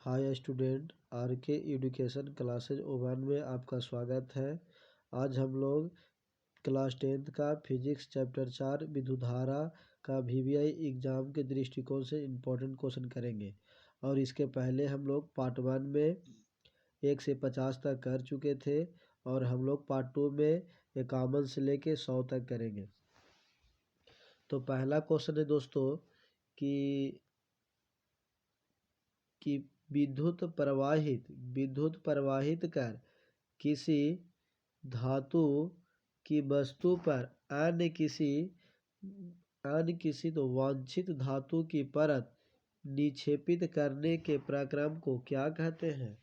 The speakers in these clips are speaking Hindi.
हाय स्टूडेंट, आर के एजुकेशन क्लासेज ओवन में आपका स्वागत है। आज हम लोग क्लास 10th का फिजिक्स चैप्टर 4 विद्युतधारा का वीवीआई एग्ज़ाम के दृष्टिकोण से इम्पोर्टेंट क्वेश्चन करेंगे। और इसके पहले हम लोग पार्ट 1 में 1 से 50 तक कर चुके थे और हम लोग पार्ट 2 में 51 से लेके 100 तक करेंगे। तो पहला क्वेश्चन है दोस्तों कि विद्युत प्रवाहित कर किसी धातु की वस्तु पर अन्य किसी तो वांछित धातु की परत निक्षेपित करने के प्रक्रम को क्या कहते हैं।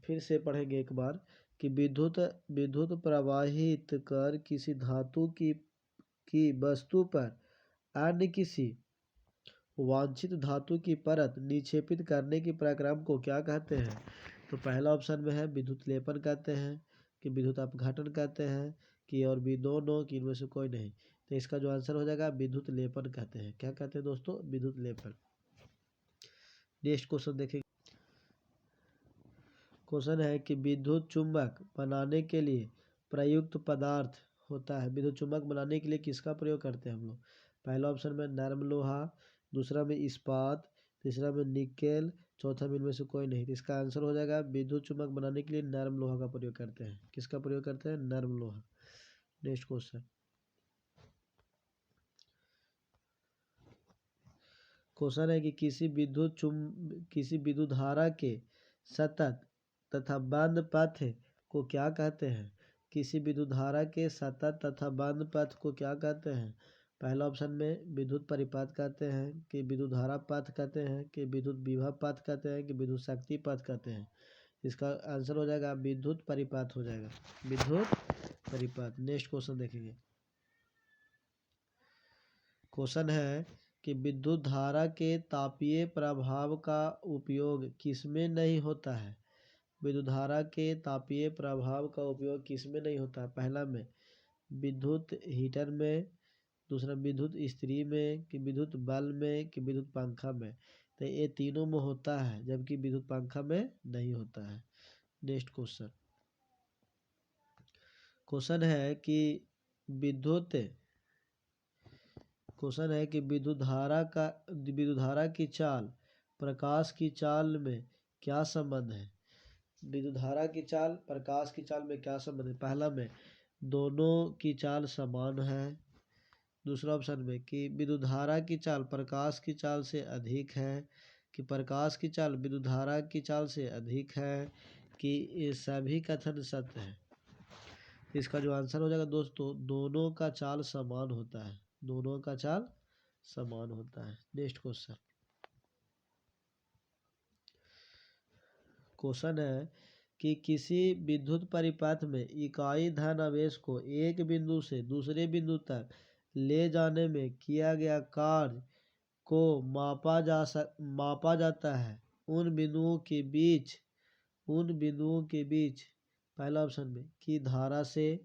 फिर से पढ़ेंगे एक बार कि विद्युत प्रवाहित कर किसी धातु की वस्तु पर अन्य किसी वांछित धातु की परत निक्षेपित करने की प्रक्रम को क्या कहते हैं। तो पहला ऑप्शन में है विद्युत लेपन कहते हैं, कि विद्युत अपघटन कहते हैं, कि और भी दोनों, कि इनमें से कोई नहीं। तो इसका जो आंसर हो जाएगा विद्युत लेपन कहते हैं। क्या कहते हैं दोस्तों? विद्युत लेपन। नेक्स्ट क्वेश्चन देखेंगे। क्वेश्चन है कि विद्युत चुंबक बनाने के लिए प्रयुक्त पदार्थ होता है। विद्युत चुंबक बनाने के लिए किसका प्रयोग करते हैं हम लोग? पहला ऑप्शन में नरम लोहा, दूसरा में इस्पात, तीसरा में निकेल, चौथा में इनमें से कोई नहीं। तो इसका आंसर हो जाएगा विद्युत चुंबक बनाने के लिए नरम लोहा का प्रयोग करते हैं। किसका प्रयोग करते हैं? नरम लोहा। नेक्स्ट क्वेश्चन है कि किसी विद्युत धारा के सतत तथा बंद पथ को क्या कहते हैं। किसी विद्युत धारा के सतत तथा बंद पथ को क्या कहते हैं? पहला ऑप्शन में विद्युत परिपथ कहते हैं, कि विद्युत धारा पथ कहते हैं, कि विद्युत विभव पथ कहते हैं, कि विद्युत शक्ति पथ कहते हैं। इसका आंसर हो जाएगा विद्युत परिपथ हो जाएगा, विद्युत परिपथ। नेक्स्ट क्वेश्चन देखेंगे। क्वेश्चन है कि विद्युत धारा के तापीय प्रभाव का उपयोग किसमें नहीं होता है। विद्युत धारा के तापीय प्रभाव का उपयोग किसमें नहीं होता है? पहला में विद्युत हीटर में, दूसरा विद्युत इस्त्री में, कि विद्युत बल्ब में, कि विद्युत पंखा में। तो ये तीनों में होता है, जबकि विद्युत पंखा में नहीं होता है। नेक्स्ट क्वेश्चन है कि विद्युत धारा की चाल प्रकाश की चाल में क्या संबंध है। विद्युत धारा की चाल प्रकाश की चाल में क्या संबंध है? पहला में दोनों की चाल समान है, दूसरा ऑप्शन में कि विद्युत धारा की चाल प्रकाश की चाल से अधिक है, कि प्रकाश की चाल विद्युत धारा की चाल से अधिक है, कि ये सभी कथन सत्य है। इसका जो आंसर हो जाएगा दोस्तों, दोनों का चाल समान होता है, दोनों का चाल समान होता है। नेक्स्ट क्वेश्चन है कि किसी विद्युत परिपथ में इकाई धन आवेश को एक बिंदु से दूसरे बिंदु तक ले जाने में किया गया कार्य को मापा जाता है उन बिंदुओं के बीच पहला ऑप्शन में कि धारा से,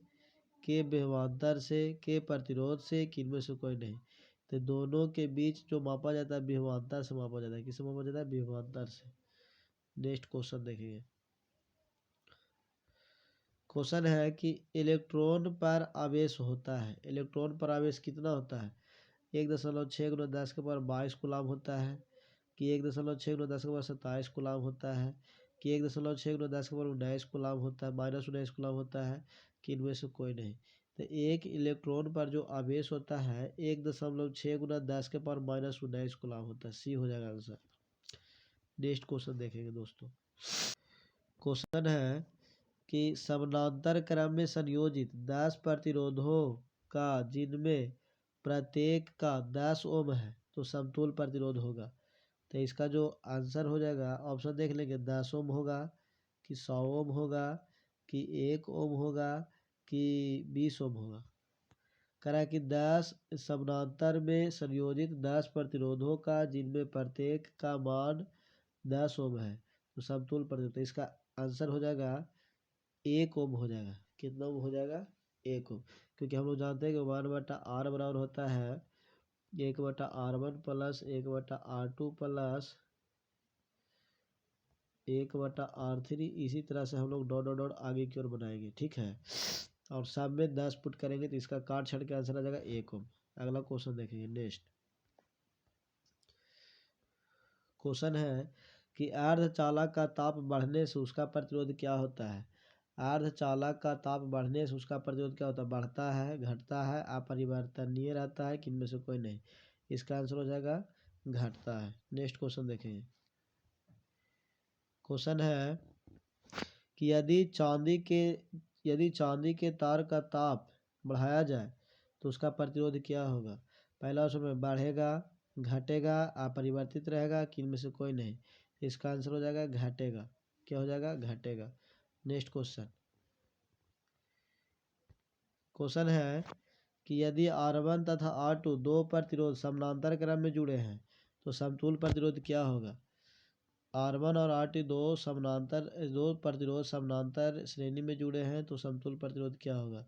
के विभवांतर से, के प्रतिरोध से, कि इनमें से कोई नहीं। तो दोनों के बीच जो मापा जाता है विभवांतर से मापा जाता है। किससे मापा जाता है? विभवांतर से। नेक्स्ट क्वेश्चन देखेंगे। क्वेश्चन है कि इलेक्ट्रॉन पर आवेश होता है। इलेक्ट्रॉन पर आवेश कितना होता है? 1.6 × 10⁻22 कूलाम होता है, कि 1.6 × 10⁻27 कूलाम होता है, कि 1.6 × 10⁻19 कूलाम होता है, -19 कूलाम होता है, कि इनमें से कोई नहीं। तो एक इलेक्ट्रॉन पर जो आवेश होता है 1.6 × 10⁻−19 कूलाम होता है। सी हो जाएगा आंसर। नेक्स्ट क्वेश्चन देखेंगे दोस्तों। क्वेश्चन है कि समानांतर क्रम में संयोजित 10 प्रतिरोधों का जिनमें प्रत्येक का 10 ओम है तो समतुल्य प्रतिरोध होगा। तो इसका जो आंसर हो जाएगा, ऑप्शन देख लेंगे, 10 ओम होगा, कि 100 ओम होगा, कि 1 ओम होगा, कि 20 ओम होगा। कह रहा है कि 10 समानांतर में संयोजित 10 प्रतिरोधों का जिनमें प्रत्येक का मान 10 ओम है तो समतुल्य प्रतिरोध। तो इसका आंसर हो जाएगा 1 ओम हो जाएगा। कितना ओम हो जाएगा? 1 ओम। क्योंकि हम लोग जानते हैं कि 1/r बराबर होता है 1/r1 + 1/r2 + 1/r3। इसी तरह से हम लोग डॉट डॉट डॉट आगे की ओर बनाएंगे, ठीक है। और सब में 10 पुट करेंगे तो इसका काट छाट के आंसर आ जाएगा 1 ओम। अगला क्वेश्चन देखेंगे नेक्स्ट। क्वेश्चन है कि अर्धचालक का ताप बढ़ने से उसका प्रतिरोध क्या होता है। अर्धचालक का ताप बढ़ने से उसका प्रतिरोध क्या होता है, बढ़ता है, घटता है, अपरिवर्तनीय रहता है कि इनमें से कोई नहीं। इसका आंसर हो जाएगा घटता है। नेक्स्ट क्वेश्चन देखेंगे। क्वेश्चन है कि यदि चांदी के तार का ताप बढ़ाया जाए तो उसका प्रतिरोध क्या होगा। पहला ऑप्शन में बढ़ेगा, घटेगा, अपरिवर्तित रहेगा कि इनमें से कोई नहीं। इसका आंसर हो जाएगा घटेगा। क्या हो जाएगा, घटेगा। Next question. क्वेश्चन है कि यदि R1 तथा R2 दो प्रतिरोध समानांतर क्रम में जुड़े हैं तो समतुल्य प्रतिरोध क्या होगा। R1 और R2 दो प्रतिरोध समानांतर श्रेणी में जुड़े हैं तो समतुल्य प्रतिरोध क्या होगा।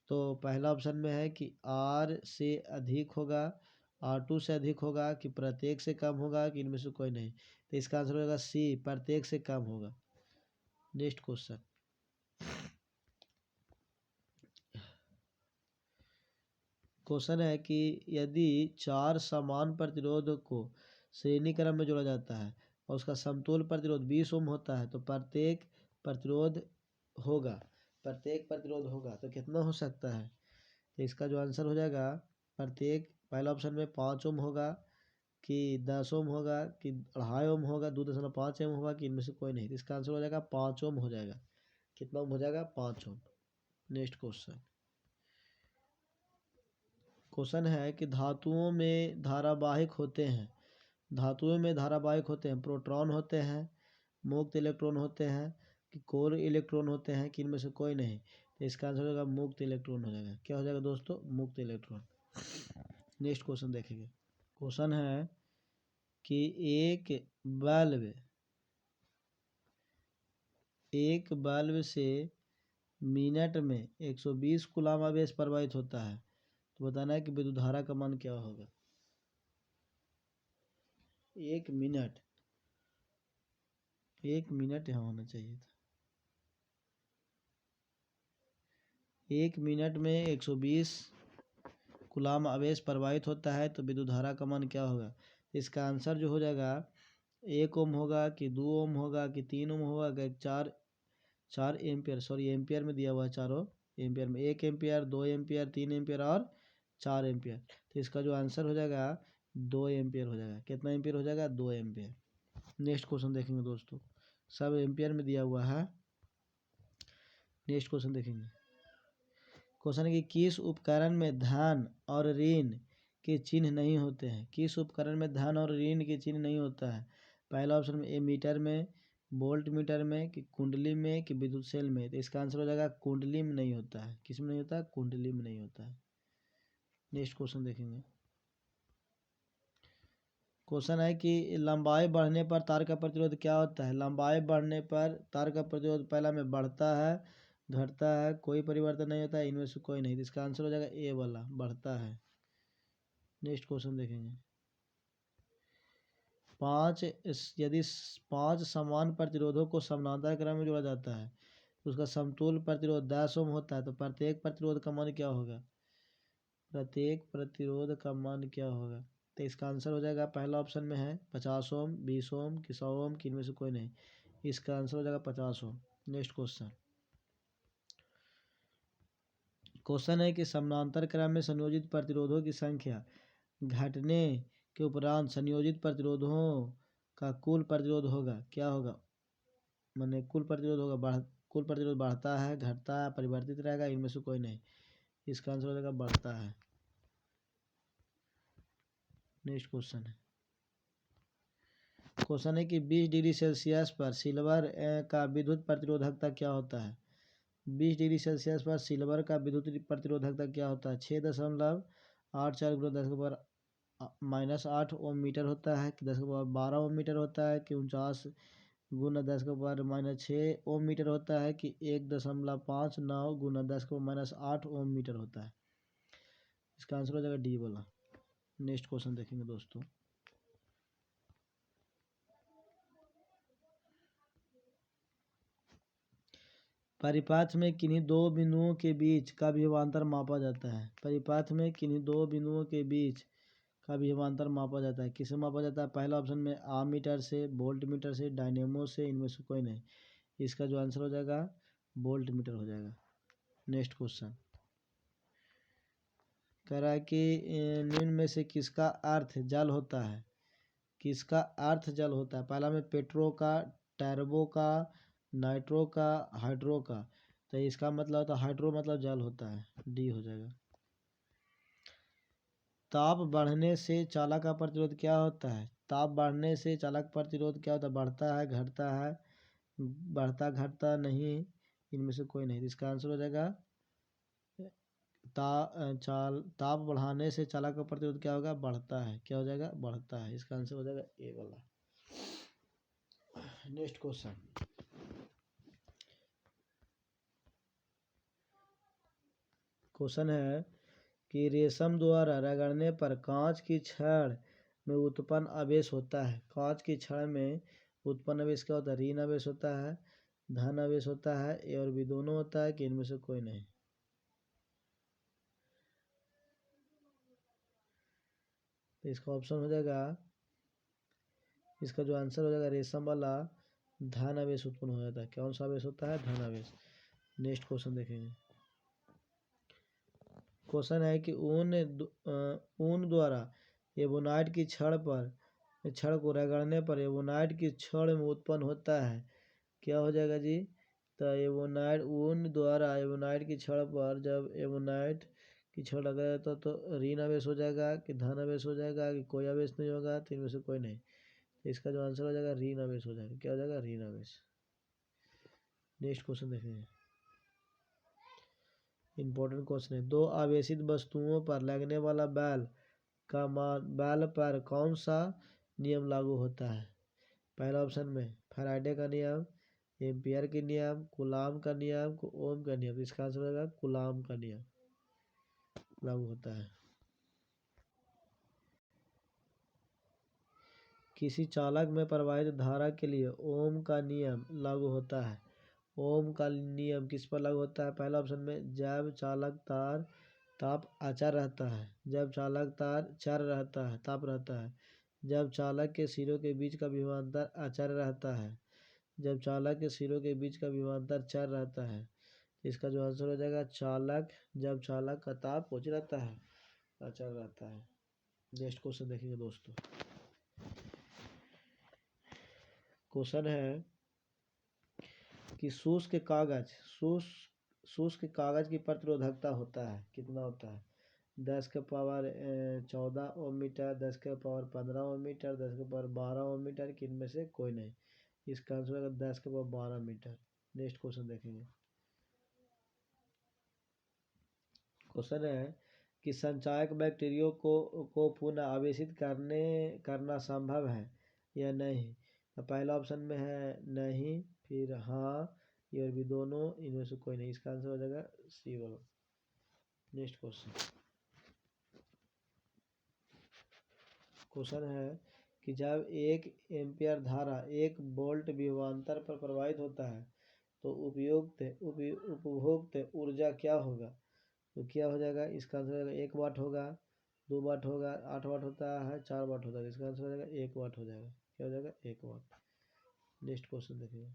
तो पहला ऑप्शन में है कि R से अधिक होगा, R2 से अधिक होगा, कि प्रत्येक से कम होगा, कि इनमें से कोई नहीं। तो इसका आंसर होगा C, प्रत्येक से कम होगा। Next question. क्वेश्चन है कि यदि 4 समान प्रतिरोध को श्रेणी क्रम में जोड़ा जाता है और उसका समतुल्य प्रतिरोध 20 ओम होता है तो प्रत्येक प्रतिरोध होगा तो कितना हो सकता है। तो इसका जो आंसर हो जाएगा, प्रत्येक, पहला ऑप्शन में 5 ओम होगा, कि 10 ओम होगा, कि 2.5 ओम होगा, 2.5 ओम होगा, कि इनमें से कोई नहीं। तो इसका आंसर हो जाएगा 5 ओम हो जाएगा। कितना ओम हो जाएगा, 5 ओम। Next question. क्वेश्चन है कि धातुओं में धारावाहिक होते हैं, प्रोटॉन होते हैं, मुक्त इलेक्ट्रॉन होते हैं, कि कोर इलेक्ट्रॉन होते हैं, कि इनमें से कोई नहीं। तो इसका आंसर होगा मुक्त इलेक्ट्रॉन हो जाएगा। क्या हो जाएगा दोस्तों, मुक्त इलेक्ट्रॉन। नेक्स्ट क्वेश्चन देखेंगे। क्वेश्चन है कि एक बल्ब से मिनट में 120 कूलम्ब आवेश प्रवाहित होता है तो बताना है कि विद्युत धारा का मान क्या होगा। एक मिनट यहाँ होना चाहिए था। 1 मिनट में 120 कूलम्ब आवेश प्रवाहित होता है तो विद्युत धारा का मान क्या होगा। इसका आंसर जो हो जाएगा 1 ओम होगा, कि 2 ओम होगा, कि 3 ओम होगा, कि 4 एम्पियर, सॉरी एम्पियर में दिया हुआ है, चारों एम्पियर में 1 एम्पियर, 2 एम्पियर, 3 एम्पियर और 4 एम्पियर। तो इसका जो आंसर हो जाएगा 2 एम्पियर हो जाएगा। कितना एम्पियर हो जाएगा, 2 एम्पियर। नेक्स्ट क्वेश्चन देखेंगे दोस्तों, सब एम्पियर में दिया हुआ है। नेक्स्ट क्वेश्चन देखेंगे। क्वेश्चन है कि किस उपकरण में धन और ऋण के चिन्ह नहीं होते हैं। किस उपकरण में धन और ऋण के चिन्ह नहीं होता है। पहला ऑप्शन में एमीटर में, वोल्ट मीटर में, कि कुंडली में, कि विद्युत सेल में। तो इसका आंसर हो जाएगा कुंडली में नहीं होता है। किस में नहीं होता है, कुंडली में नहीं होता है। नेक्स्ट क्वेश्चन देखेंगे। क्वेश्चन है कि लंबाई बढ़ने पर तार का प्रतिरोध क्या होता है। लंबाई बढ़ने पर तार का प्रतिरोध पहला में बढ़ता है, घटता है, कोई परिवर्तन नहीं होता है, इनमें से कोई नहीं। तो इसका आंसर हो जाएगा ए वाला, बढ़ता है। नेक्स्ट क्वेश्चन देखेंगे। यदि 5 समान प्रतिरोधों को समानांतर क्रम में जोड़ा जाता है तो उसका समतुल्य प्रतिरोध 10 ओम होता है तो प्रत्येक प्रतिरोध का मान क्या होगा। तो इसका आंसर हो जाएगा, पहला ऑप्शन में है 50 ओम, 20 ओम, कि 100 ओम, कि इनमें से कोई नहीं। इसका आंसर हो जाएगा 50 ओम। Next question. क्वेश्चन है कि समानांतर क्रम में संयोजित प्रतिरोधों की संख्या घटने के उपरांत संयोजित प्रतिरोधों का कुल प्रतिरोध होगा, क्या होगा। माने कुल प्रतिरोध होगा, कुल प्रतिरोध बढ़ता है, घटता है, परिवर्तित रहेगा, इनमें से कोई नहीं। इसका आंसर हो जाएगा बढ़ता है। नेक्स्ट क्वेश्चन है। क्वेश्चन है कि 20 डिग्री सेल्सियस पर सिल्वर का विद्युत प्रतिरोधकता क्या होता है। 20 डिग्री सेल्सियस पर सिल्वर का विद्युत प्रतिरोधकता क्या होता है। 6.84 गुना 10⁻⁻8 ओम मीटर होता है, कि 10⁻12 ओम मीटर होता है, कि 49 गुना 10⁻⁻6 ओम मीटर होता है, कि 1.59 गुना 10⁻⁻8 ओम मीटर होता है। इसका आंसर हो जाएगा डी वाला। नेक्स्ट क्वेश्चन देखेंगे दोस्तों। परिपाथ में किन्हीं दो बिंदुओं के बीच का विभवांतर मापा जाता है। परिपाथ में किन्हीं दो बिंदुओं के बीच का विभवांतर मापा जाता है। किससे मापा जाता है? पहला ऑप्शन में आमीटर से, वोल्ट मीटर से, डायनेमो से, इनमें से कोई नहीं। इसका जो आंसर हो जाएगा वोल्ट मीटर हो जाएगा। नेक्स्ट क्वेश्चन कह रहा है कि निम्न में से किसका अर्थ जल होता है? किसका अर्थ जल होता है? पहला में पेट्रो का, टर्बो का, नाइट्रो का, हाइड्रो का। तो इसका मतलब होता है हाइड्रो मतलब जल होता है, डी हो जाएगा। ताप बढ़ने से चालक का प्रतिरोध क्या होता है? ताप बढ़ने से चालक प्रतिरोध क्या होता है? बढ़ता है, घटता है, बढ़ता घटता नहीं, इनमें से कोई नहीं। इसका आंसर हो जाएगा ताप बढ़ाने से चालक का प्रतिरोध क्या होगा? बढ़ता है। क्या हो जाएगा? बढ़ता है। इसका आंसर हो जाएगा ए वाला। नेक्स्ट क्वेश्चन है कि रेशम द्वारा रगड़ने पर कांच की छड़ में उत्पन्न आवेश होता है। कांच की छड़ में उत्पन्न आवेश क्या होता है? ऋण आवेश होता है, धन आवेश होता है, ए और बी दोनों होता है कि इनमें से कोई नहीं। तो इसका ऑप्शन हो जाएगा, इसका जो आंसर हो जाएगा रेशम वाला, धन आवेश उत्पन्न हो जाता है। कौन सा आवेश होता है? धन आवेश। नेक्स्ट क्वेश्चन देखेंगे। क्वेश्चन है कि ऊन द्वारा एबोनाइट की छड़ को रगड़ने पर एबोनाइट की छड़ में उत्पन्न होता है। क्या हो जाएगा जी? तो ऊन द्वारा एबोनाइट की छड़ पर जब एबोनाइट की छड़ लगा जाता है तो ऋण आवेश हो जाएगा कि धन आवेश हो जाएगा कि कोई आवेश नहीं होगा? तो इनमें से कोई नहीं। तो इसका जो आंसर हो जाएगा ऋण आवेश हो जाएगा। क्या हो जाएगा? ऋण आवेश। नेक्स्ट क्वेश्चन देखेंगे। इंपॉर्टेंट क्वेश्चन है। दो आवेशित वस्तुओं पर लगने वाला बैल पर कौन सा नियम लागू होता है? पहला ऑप्शन में फैराडे का नियम, एम्पियर के नियम, कूलाम का नियम, ओम का नियम। इसका आंसर होगा कूलाम का नियम लागू होता है। किसी चालक में प्रवाहित धारा के लिए ओम का नियम लागू होता है। ओम का नियम किस पर लागू होता है? पहला ऑप्शन में जब चालक तार ताप अचर रहता है, जब चालक तार चर रहता है ताप रहता है, जब चालक के सिरों के बीच का विभवांतर अचर रहता है, जब चालक के सिरों के बीच का विभवांतर चर रहता है। इसका जो आंसर हो जाएगा जब चालक का ताप उच्च रहता है, अचर रहता है। नेक्स्ट क्वेश्चन देखेंगे दोस्तों। क्वेश्चन है कि शुष्क कागज की प्रतिरोधकता होता है कितना होता है? 10 के पावर 14 ओम मीटर, 10 के पावर 15 ओम मीटर, 10 के पावर 12 ओम मीटर कि इनमें से कोई नहीं। इसका आंसर होगा 10 के पावर 12 मीटर। नेक्स्ट क्वेश्चन देखेंगे। क्वेश्चन है कि संचायक बैक्टीरिया को पुनः आवेशित करना संभव है या नहीं? तो पहला ऑप्शन में है नहीं, फिर हाँ, ये और भी दोनों, इनमें से कोई नहीं। इसका आंसर हो जाएगा सी वाला। नेक्स्ट क्वेश्चन है कि जब 1 एम्पियर धारा 1 वोल्ट विभवांतर पर प्रवाहित होता है तो उपभोक्त ऊर्जा क्या होगा? तो क्या हो जाएगा? इसका आंसर हो जाएगा 1 वाट होगा, 2 वाट होगा, 8 वाट होता है, 4 वाट होता है। इसका आंसर हो जाएगा 1 वाट हो जाएगा। क्या हो जाएगा? 1 वाट। नेक्स्ट क्वेश्चन देखिए।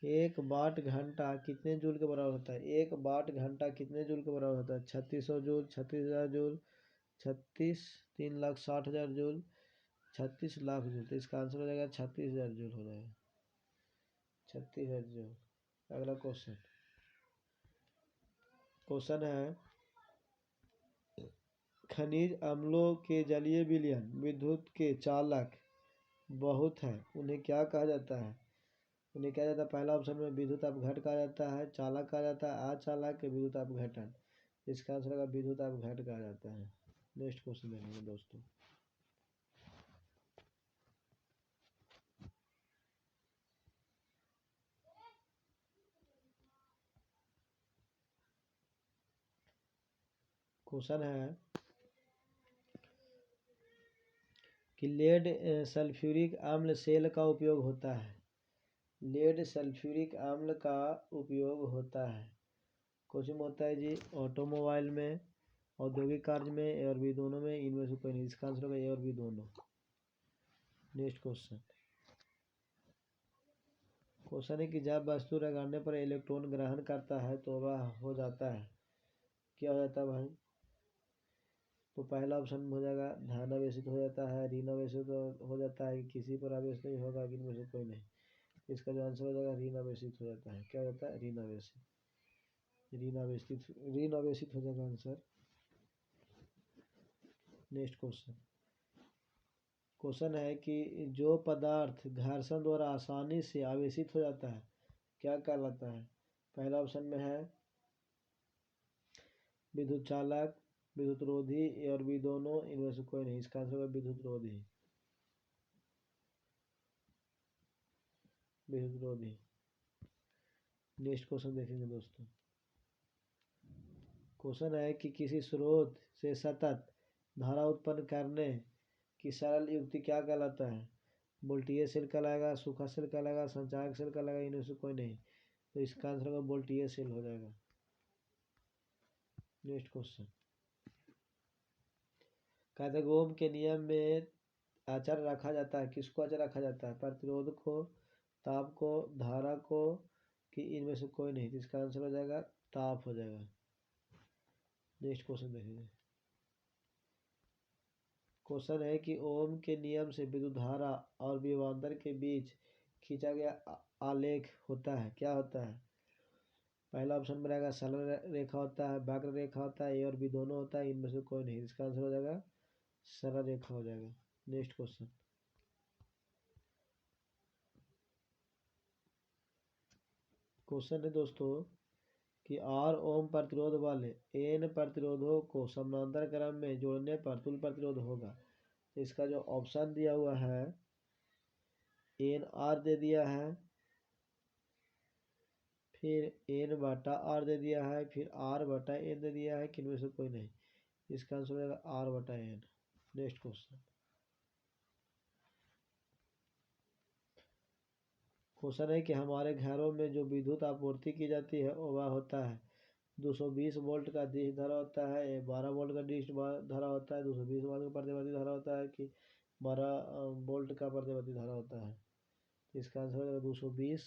1 वाट घंटा कितने जूल के बराबर होता है? 1 वाट घंटा कितने जूल के बराबर होता है? 3600 joule, 36,000 joule, 3,60,000 joule, 36 lakh joule. तो इसका आंसर हो जाएगा 36,000 जूल हो जाएगा। 36,000 जूल। अगला क्वेश्चन है खनिज अम्लों के जलीय विलयन विद्युत के चालक बहुत है, उन्हें क्या कहा जाता है? उन्हें क्या जाता है? पहला ऑप्शन में विद्युत अपघट कहा जाता है, चालक कहा जाता है, अचालक, विद्युत अपघटन। इसका आंसर होगा विद्युत अपघट कहा जाता है। नेक्स्ट क्वेश्चन देखेंगे दोस्तों। क्वेश्चन है कि लेड सल्फ्यूरिक अम्ल सेल का उपयोग होता है। लेड सल्फ्यूरिक अम्ल का उपयोग होता है। क्वेश्चन होता है जी ऑटोमोबाइल में, औद्योगिक कार्य में, ए और बी दोनों में, इनमें से कोई नहीं। इसका आंसर होगा ए और बी दोनों। Next question. क्वेश्चन है कि जब वस्तु रगड़ने पर इलेक्ट्रॉन ग्रहण करता है तो वह हो जाता है, क्या हो जाता है भाई? तो पहला ऑप्शन हो जाएगा ध्यानावेशित हो जाता है, ऋणावेशित हो जाता है, किसी पर आवेश नहीं होगा, इनमें से कोई नहीं। इसका जो आंसर हो जाएगा ऋणावेशित हो जाता है। क्या होता है? ऋणावेशित। ऋणावेशित हो जाएगा आंसर। Next question. क्वेश्चन है कि जो पदार्थ घर्षण द्वारा आसानी से आवेशित हो जाता है क्या कहलाता है? पहला ऑप्शन में है विद्युत चालक, विद्युत रोधी, ए और बी दोनों, इनमें से कोई नहीं। इसका आंसर होगा विद्युत रोधी। विद्युत रोधी। नेक्स्ट क्वेश्चन देखेंगे दोस्तों। क्वेश्चन है कि किसी स्रोत से सतत धारा उत्पन्न करने की सरल युक्ति क्या कहलाता है? वोल्टेज सेल कहलाएगा, सूखा सेल कहलाएगा, संचायक सेल कहलाएगा, इनमें से कोई नहीं। तो इसका आंसर होगा वोल्टेज सेल हो जाएगा। Next question. कहते हैं ओम के नियम में अचर रखा जाता है, किसको अचर रखा जाता है? प्रतिरोध को, ताप को, धारा को, कि इनमें से कोई नहीं। तो इसका आंसर हो जाएगा ताप हो जाएगा। नेक्स्ट क्वेश्चन देखेंगे। क्वेश्चन है कि ओम के नियम से विद्युत धारा और विभवांतर के बीच खींचा गया आलेख होता है, क्या होता है? पहला ऑप्शन में रहेगा सरल रेखा होता है, वक्र रेखा होता है, ए और बी दोनों होता है, इनमें से कोई नहीं। इसका आंसर हो जाएगा सरल रेखा हो जाएगा। Next question. क्वेश्चन है दोस्तों कि R ओम प्रतिरोध वाले N प्रतिरोधों को समानांतर क्रम में जोड़ने पर तुल्य प्रतिरोध होगा। तो इसका जो ऑप्शन दिया हुआ है NR दे दिया है, फिर N बटा R दे दिया है, फिर R बटा N दे दिया है, कि इनमें से कोई नहीं। इसका आंसर हो जाएगा R बटा N। Next question. क्वेश्चन है कि हमारे घरों में जो विद्युत आपूर्ति की जाती है वह होता है 220 वोल्ट का डिश धारा होता है, 12 वोल्ट का डिश धारा होता है, 220 वोल्ट का प्रतिवर्ती धारा होता है, कि 12 वोल्ट का प्रतिवर्ती धारा होता है। तो इसका आंसर हो जाएगा 220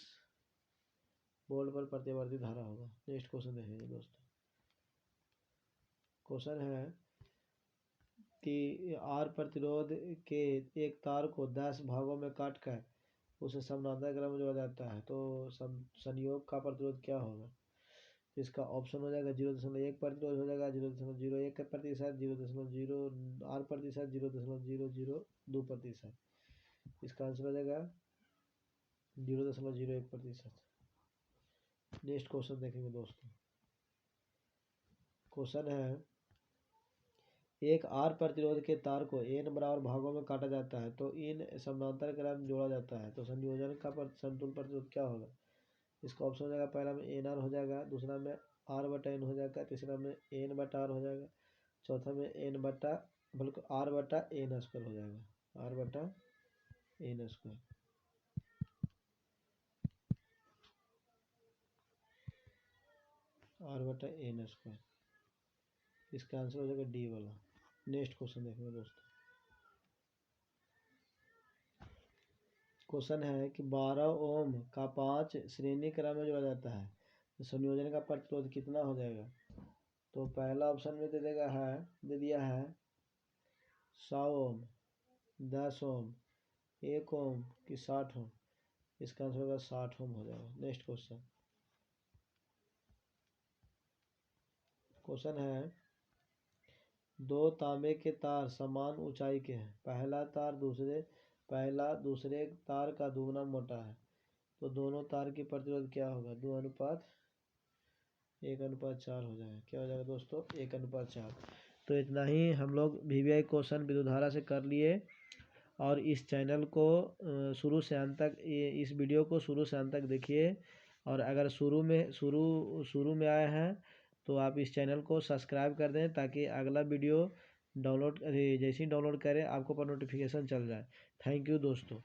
वोल्ट पर प्रतिवर्ती धारा होगा। नेक्स्ट क्वेश्चन देखेंगे दोस्तों। क्वेश्चन है कि आर प्रतिरोध के एक तार को 10 भागों में काट कर उसे समानांतर क्रम में जोड़ा जाता है तो संयोग का प्रतिरोध क्या होगा? इसका ऑप्शन हो जाएगा 0.1 प्रतिरोध हो जाएगा, 0.01 प्रतिशत, 0.08%, 0.002%। इसका आंसर हो जाएगा 0.01%। नेक्स्ट क्वेश्चन देखेंगे दोस्तों। क्वेश्चन है एक आर प्रतिरोध के तार को n बराबर भागों में काटा जाता है तो इन समानांतर क्रम में जोड़ा जाता है तो संयोजन का समतुल्य प्रतिरोध क्या होगा? इसका ऑप्शन हो जाएगा पहला में एन आर हो जाएगा, दूसरा में आर बटा एन हो जाएगा, तीसरा में एन बटा आर हो जाएगा, चौथा में एन बटा बल्कि आर बटा एन स्क्वायर हो जाएगा, आर बटा एन स्क्वायर। आर बटा एन स्क्वायर। इसका आंसर हो जाएगा डी वाला। नेक्स्ट क्वेश्चन देखेंगे दोस्तों। क्वेश्चन है कि 12 ओम का 5 श्रेणी क्रम में जोड़ा जाता है तो संयोजन का प्रतिरोध कितना हो जाएगा? तो पहला ऑप्शन में दे दिया है 100 ओम, 10 ओम, 1 ओम, कि 60 ओम। इसका आंसर होगा 60 ओम हो जाएगा। Next question. क्वेश्चन है दो तांबे के तार समान ऊंचाई के हैं, पहला दूसरे तार का दुगना मोटा है तो दोनों तार की प्रतिरोध क्या होगा? 2:1:4 हो जाएगा। क्या हो जाएगा दोस्तों? 1:4। तो इतना ही हम लोग VVI क्वेश्चन विद्युतधारा से कर लिए। और इस चैनल को शुरू से अंत तक इस वीडियो को शुरू से अंत तक देखिए। और अगर शुरू में आए हैं तो आप इस चैनल को सब्सक्राइब कर दें ताकि अगला वीडियो जैसे ही डाउनलोड करें आपको पर नोटिफिकेशन चल जाए। थैंक यू दोस्तों।